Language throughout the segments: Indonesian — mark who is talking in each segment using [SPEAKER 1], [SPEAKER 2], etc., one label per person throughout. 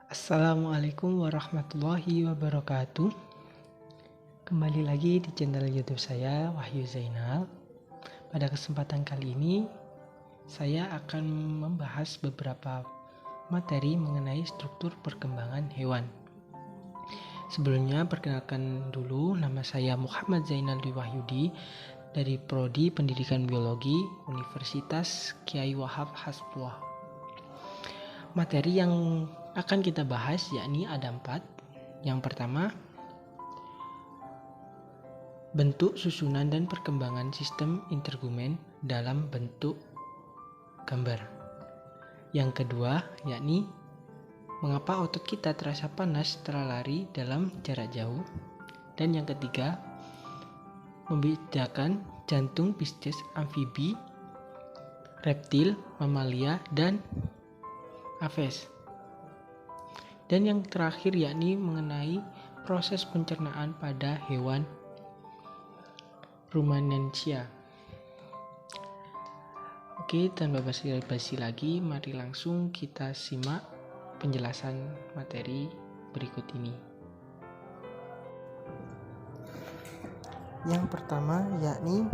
[SPEAKER 1] Assalamualaikum warahmatullahi wabarakatuh. Kembali lagi di channel YouTube saya, Wahyu Zainal. Pada kesempatan kali ini, saya akan membahas beberapa materi mengenai struktur perkembangan hewan. Sebelumnya, perkenalkan dulu, nama saya Muhammad Zainal Dwi Wahyudi dari Prodi Pendidikan Biologi Universitas Kyai Wahab Hasbuah. Materi yang akan kita bahas yakni ada 4. Yang pertama, bentuk, susunan, dan perkembangan sistem integumen dalam bentuk gambar. Yang kedua, yakni mengapa otot kita terasa panas setelah lari dalam jarak jauh. Dan yang ketiga, membedakan jantung Pisces, amfibi, reptil, mamalia, dan aves. Dan yang terakhir yakni mengenai proses pencernaan pada hewan ruminansia. Oke, tanpa basa-basi lagi, mari langsung kita simak penjelasan materi berikut ini. Yang pertama yakni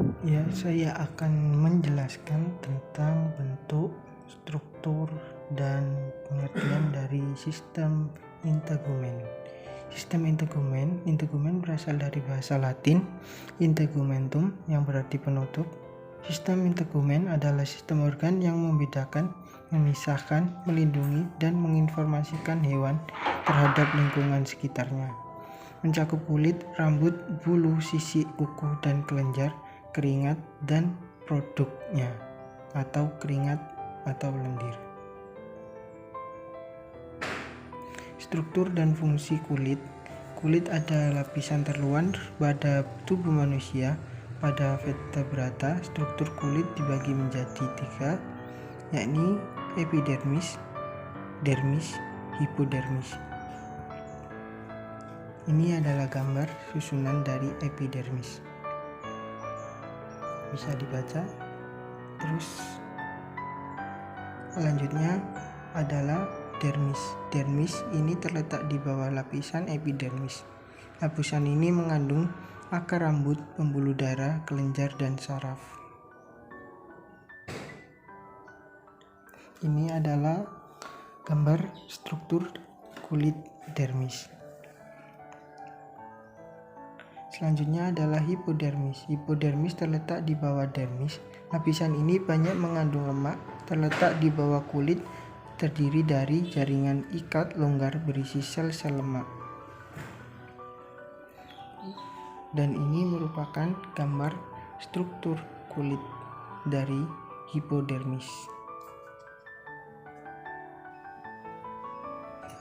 [SPEAKER 1] saya akan menjelaskan tentang bentuk, struktur, dan pengertian dari sistem integumen. Sistem integumen berasal dari bahasa Latin integumentum yang berarti penutup. Sistem integumen adalah sistem organ yang membedakan, memisahkan, melindungi, dan menginformasikan hewan terhadap lingkungan sekitarnya. Mencakup kulit, rambut, bulu, sisik, kuku, dan kelenjar, keringat, dan produknya atau keringat atau lendir. Struktur dan fungsi kulit. Kulit ada lapisan terluar pada tubuh manusia. Pada vertebrata, struktur kulit dibagi menjadi 3, yakni epidermis, dermis, hipodermis. Ini adalah gambar susunan dari epidermis. Bisa dibaca. Terus selanjutnya adalah dermis. Dermis ini terletak di bawah lapisan epidermis. Lapisan ini mengandung akar rambut, pembuluh darah, kelenjar, dan saraf. Ini adalah gambar struktur kulit dermis. Selanjutnya adalah hipodermis. Hipodermis terletak di bawah dermis. Lapisan ini banyak mengandung lemak, terletak di bawah kulit, terdiri dari jaringan ikat longgar berisi sel-sel lemak. Dan ini merupakan gambar struktur kulit dari hipodermis.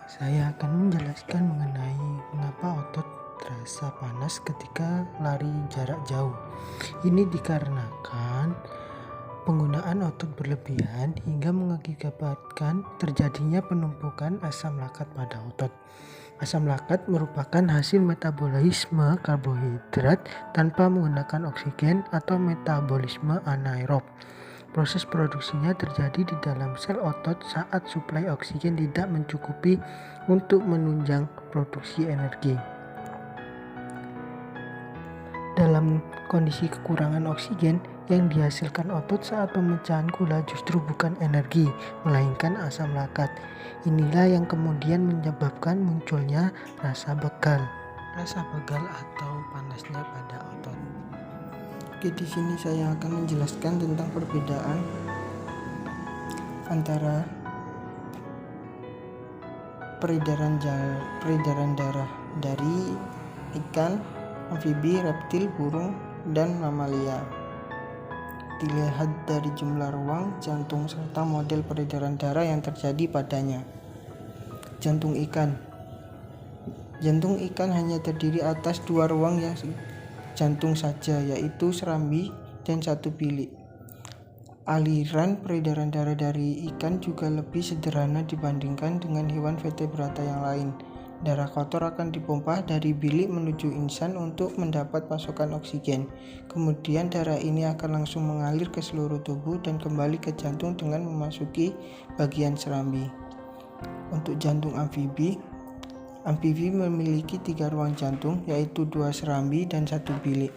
[SPEAKER 1] Saya akan menjelaskan mengenai mengapa otot terasa panas ketika lari jarak jauh. Ini dikarenakan penggunaan otot berlebihan hingga mengakibatkan terjadinya penumpukan asam lakat pada otot. Asam lakat merupakan hasil metabolisme karbohidrat tanpa menggunakan oksigen atau metabolisme anaerob. Proses produksinya terjadi di dalam sel otot saat suplai oksigen tidak mencukupi untuk menunjang produksi energi. Dalam kondisi kekurangan oksigen, yang dihasilkan otot saat pemecahan gula justru bukan energi, melainkan asam lakat. Inilah yang kemudian menyebabkan munculnya rasa pegal. Rasa pegal atau panasnya pada otot. Oke, di sini saya akan menjelaskan tentang perbedaan antara peredaran darah dari ikan, amfibi, reptil, burung, dan mamalia. Dilihat dari jumlah ruang jantung serta model peredaran darah yang terjadi padanya. Jantung ikan. Jantung ikan hanya terdiri atas 2 ruang yang jantung saja, yaitu serambi dan 1 bilik. Aliran peredaran darah dari ikan juga lebih sederhana dibandingkan dengan hewan vertebrata yang lain. Darah kotor akan dipompa dari bilik menuju insan untuk mendapat pasokan oksigen. Kemudian darah ini akan langsung mengalir ke seluruh tubuh dan kembali ke jantung dengan memasuki bagian serambi. Untuk jantung amfibi memiliki 3 ruang jantung, yaitu 2 serambi dan 1 bilik.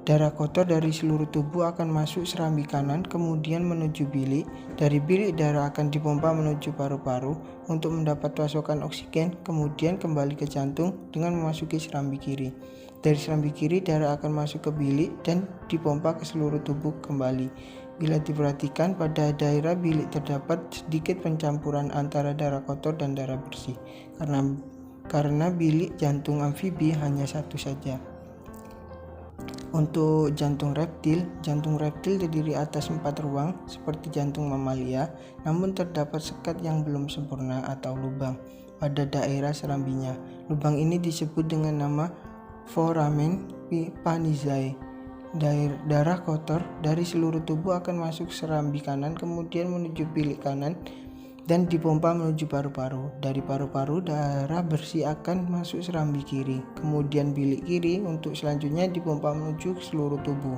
[SPEAKER 1] Darah kotor dari seluruh tubuh akan masuk serambi kanan, kemudian menuju bilik. Dari bilik darah akan dipompa menuju paru-paru untuk mendapat pasokan oksigen, kemudian kembali ke jantung dengan memasuki serambi kiri. Dari serambi kiri darah akan masuk ke bilik dan dipompa ke seluruh tubuh kembali. Bila diperhatikan, pada daerah bilik terdapat sedikit pencampuran antara darah kotor dan darah bersih, karena bilik jantung amfibi hanya satu saja. Untuk jantung reptil terdiri atas 4 ruang seperti jantung mamalia, namun terdapat sekat yang belum sempurna atau lubang pada daerah serambinya. Lubang ini disebut dengan nama foramen Panizae. Darah kotor dari seluruh tubuh akan masuk serambi kanan, kemudian menuju bilik kanan dan dipompa menuju paru-paru. Dari paru-paru darah bersih akan masuk serambi kiri, kemudian bilik kiri untuk selanjutnya dipompa menuju seluruh tubuh.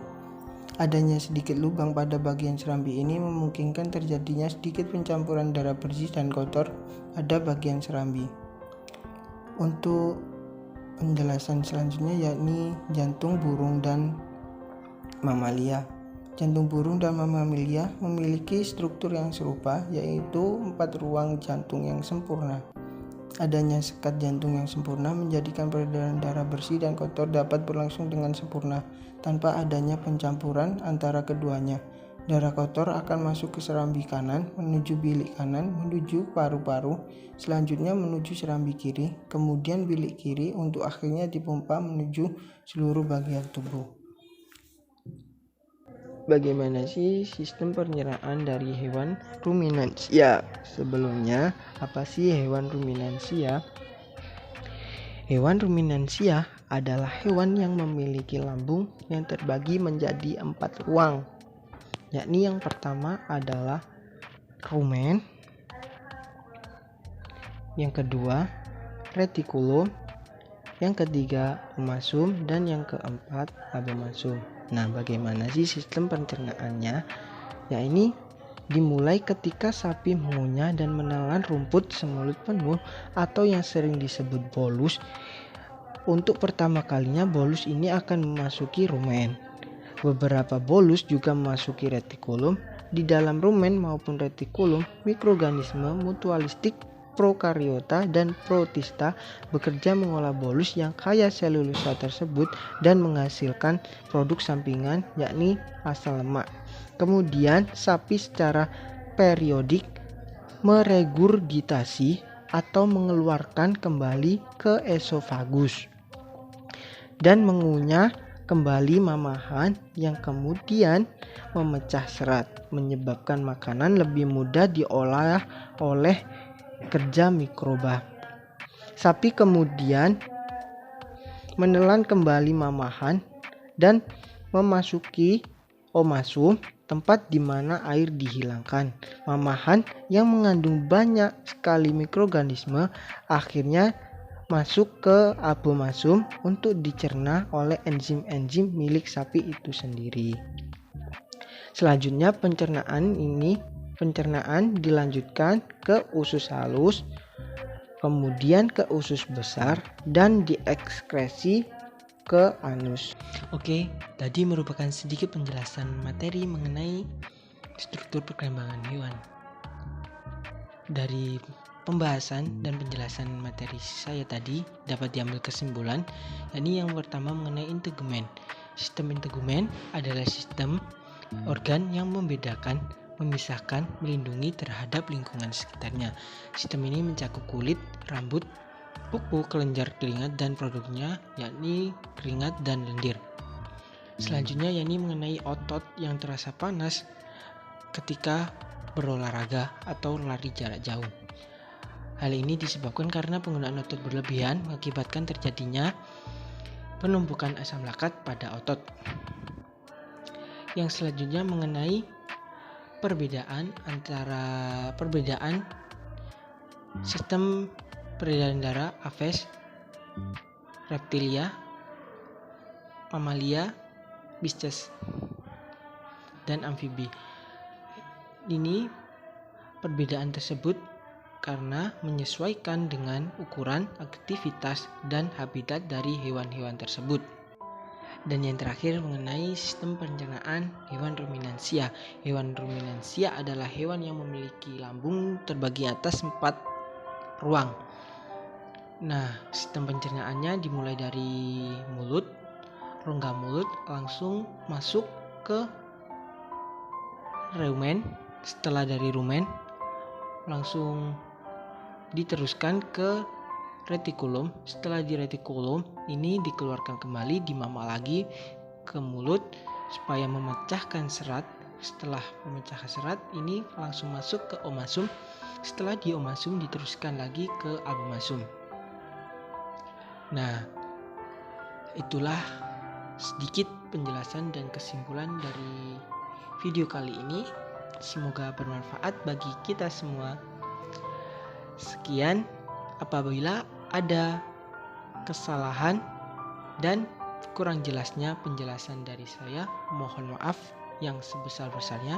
[SPEAKER 1] Adanya sedikit lubang pada bagian serambi ini memungkinkan terjadinya sedikit pencampuran darah bersih dan kotor pada bagian serambi. Untuk penjelasan selanjutnya yakni jantung burung dan mamalia. Jantung burung dan mamalia memiliki struktur yang serupa, yaitu 4 ruang jantung yang sempurna. Adanya sekat jantung yang sempurna menjadikan peredaran darah bersih dan kotor dapat berlangsung dengan sempurna tanpa adanya pencampuran antara keduanya. Darah kotor akan masuk ke serambi kanan, menuju bilik kanan, menuju paru-paru, selanjutnya menuju serambi kiri, kemudian bilik kiri untuk akhirnya dipompa menuju seluruh bagian tubuh. Bagaimana sih sistem pencernaan dari hewan ruminansia? Sebelumnya, apa sih hewan ruminansia? Hewan ruminansia adalah hewan yang memiliki lambung yang terbagi menjadi 4 ruang, yakni yang pertama adalah rumen, yang kedua retikulum, yang ketiga omasum, dan yang keempat abomasum. Nah, bagaimana sih sistem pencernaannya? Ya, ini dimulai ketika sapi mengunyah dan menelan rumput semulut penuh atau yang sering disebut bolus. Untuk pertama kalinya bolus ini akan memasuki rumen. Beberapa bolus juga memasuki retikulum. Di dalam rumen maupun retikulum, mikroorganisme mutualistik prokariota dan protista bekerja mengolah bolus yang kaya selulosa tersebut dan menghasilkan produk sampingan yakni asam lemak. Kemudian sapi secara periodik meregurgitasi atau mengeluarkan kembali ke esofagus dan mengunyah kembali mamahan yang kemudian memecah serat, menyebabkan makanan lebih mudah diolah oleh kerja mikroba. Sapi kemudian menelan kembali mamahan dan memasuki omasum, tempat di mana air dihilangkan. Mamahan yang mengandung banyak sekali mikroorganisme akhirnya masuk ke abomasum untuk dicerna oleh enzim-enzim milik sapi itu sendiri. Selanjutnya pencernaan dilanjutkan ke usus halus, kemudian ke usus besar, dan diekskresi ke anus. Oke, tadi merupakan sedikit penjelasan materi mengenai struktur perkembangan hewan. Dari pembahasan dan penjelasan materi saya tadi dapat diambil kesimpulan, yakni yang pertama mengenai integumen. Sistem integumen adalah sistem organ yang membedakan, memisahkan, melindungi terhadap lingkungan sekitarnya. Sistem ini mencakup kulit, rambut, kuku, kelenjar keringat, dan produknya yakni keringat dan lendir. Selanjutnya yakni mengenai otot yang terasa panas ketika berolahraga atau lari jarak jauh. Hal ini disebabkan karena penggunaan otot berlebihan mengakibatkan terjadinya penumpukan asam laktat pada otot. Yang selanjutnya mengenai perbedaan sistem peredaran darah aves, reptilia, mamalia, bistes, dan amfibi. Ini perbedaan tersebut
[SPEAKER 2] karena menyesuaikan dengan ukuran, aktivitas, dan habitat dari hewan-hewan tersebut. Dan yang terakhir mengenai sistem pencernaan hewan ruminansia. Hewan ruminansia adalah hewan yang memiliki lambung terbagi atas 4 ruang. Nah, sistem pencernaannya dimulai dari mulut, rongga mulut langsung masuk ke rumen. Setelah dari rumen langsung diteruskan ke retikulum. Setelah di retikulum ini dikeluarkan kembali, dimama lagi ke mulut supaya memecahkan serat. Setelah memecahkan serat ini langsung masuk ke omasum. Setelah di omasum diteruskan lagi ke abomasum. Nah, itulah sedikit penjelasan dan kesimpulan dari video kali ini. Semoga bermanfaat bagi kita semua. Sekian, apabila ada kesalahan dan kurang jelasnya penjelasan dari saya, mohon maaf yang sebesar-besarnya.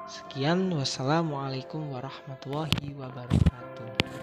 [SPEAKER 2] Sekian, wassalamualaikum warahmatullahi wabarakatuh.